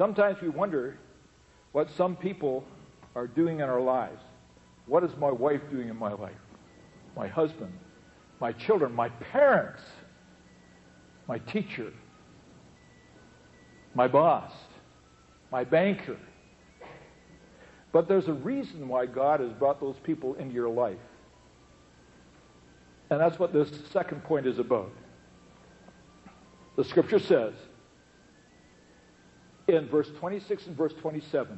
Sometimes we wonder what some people are doing in our lives. What is my wife doing in my life? My husband, my children, my parents, my teacher, my boss, my banker. But there's a reason why God has brought those people into your life. And that's what this second point is about. The scripture says in verse 26 and verse 27,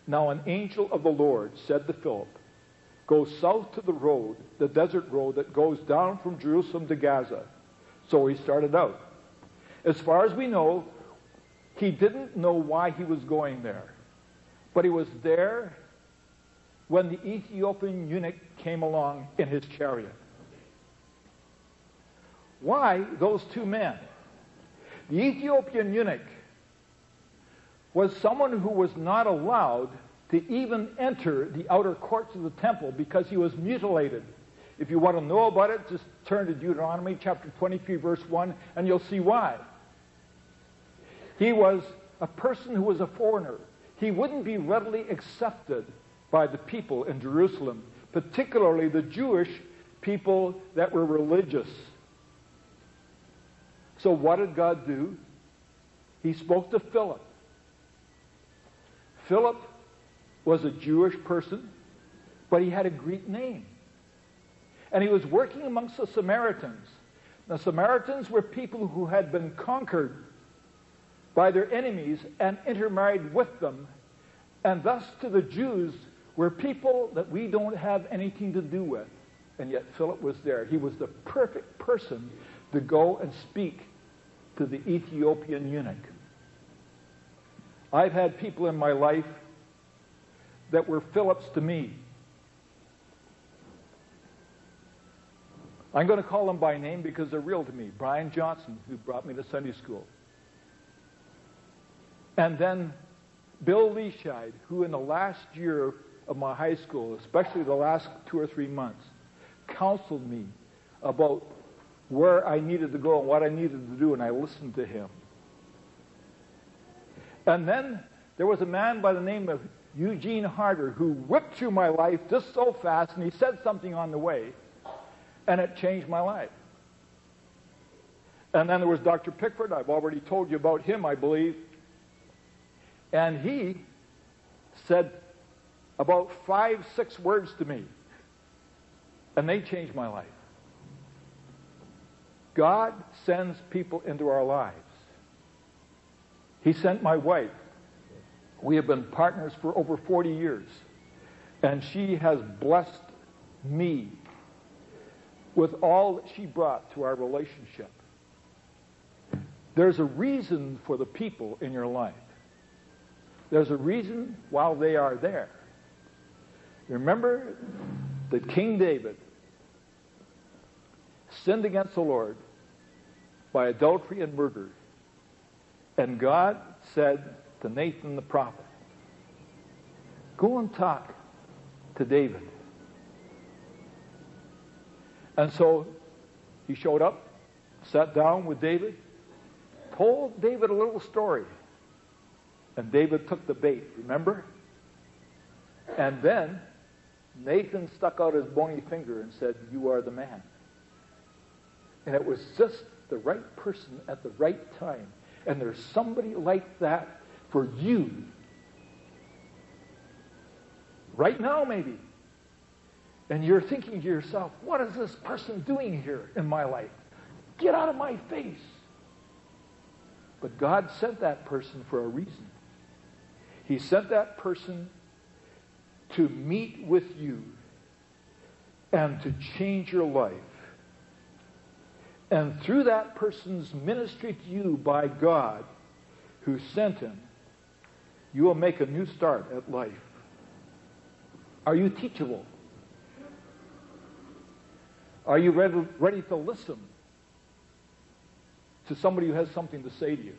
"Now an angel of the Lord said to Philip, 'Go south to the road, the desert road that goes down from Jerusalem to Gaza.' So he started out. As far as we know, he didn't know why he was going there. But he was there when the Ethiopian eunuch came along in his chariot. Why those two men? The Ethiopian eunuch was someone who was not allowed to even enter the outer courts of the temple because he was mutilated. If you want to know about it, just turn to Deuteronomy chapter 23, verse 1, and you'll see why. He was a person who was a foreigner. He wouldn't be readily accepted by the people in Jerusalem, particularly the Jewish people that were religious. So what did God do? He spoke to Philip. Philip was a Jewish person, but he had a Greek name. And he was working amongst the Samaritans. The Samaritans were people who had been conquered by their enemies and intermarried with them. And thus to the Jews were people that we don't have anything to do with. And yet Philip was there. He was the perfect person to go and speak to the Ethiopian eunuch. I've had people in my life that were Philips to me. I'm going to call them by name because they're real to me. Brian Johnson, who brought me to Sunday school. And then Bill Leascheid, who in the last year of my high school, especially the last 2 or 3 months, counseled me about where I needed to go and what I needed to do, and I listened to him. And then there was a man by the name of Eugene Harder who whipped through my life just so fast, and he said something on the way, and it changed my life. And then there was Dr. Pickford. I've already told you about him, I believe. And he said about 5, 6 words to me, and they changed my life. God sends people into our lives. He sent my wife. We have been partners for over 40 years, and she has blessed me with all that she brought to our relationship. There's a reason for the people in your life. There's a reason while they are there. Remember that King David sinned against the Lord by adultery and murder. And God said to Nathan the prophet, "Go and talk to David." And so he showed up, sat down with David, told David a little story. And David took the bait, remember? And then Nathan stuck out his bony finger and said, "You are the man." And it was just the right person at the right time. And there's somebody like that for you. Right now, maybe. And you're thinking to yourself, what is this person doing here in my life? Get out of my face. But God sent that person for a reason. He sent that person to meet with you and to change your life. And through that person's ministry to you by God, who sent him, you will make a new start at life. Are you teachable? Are you ready to listen to somebody who has something to say to you?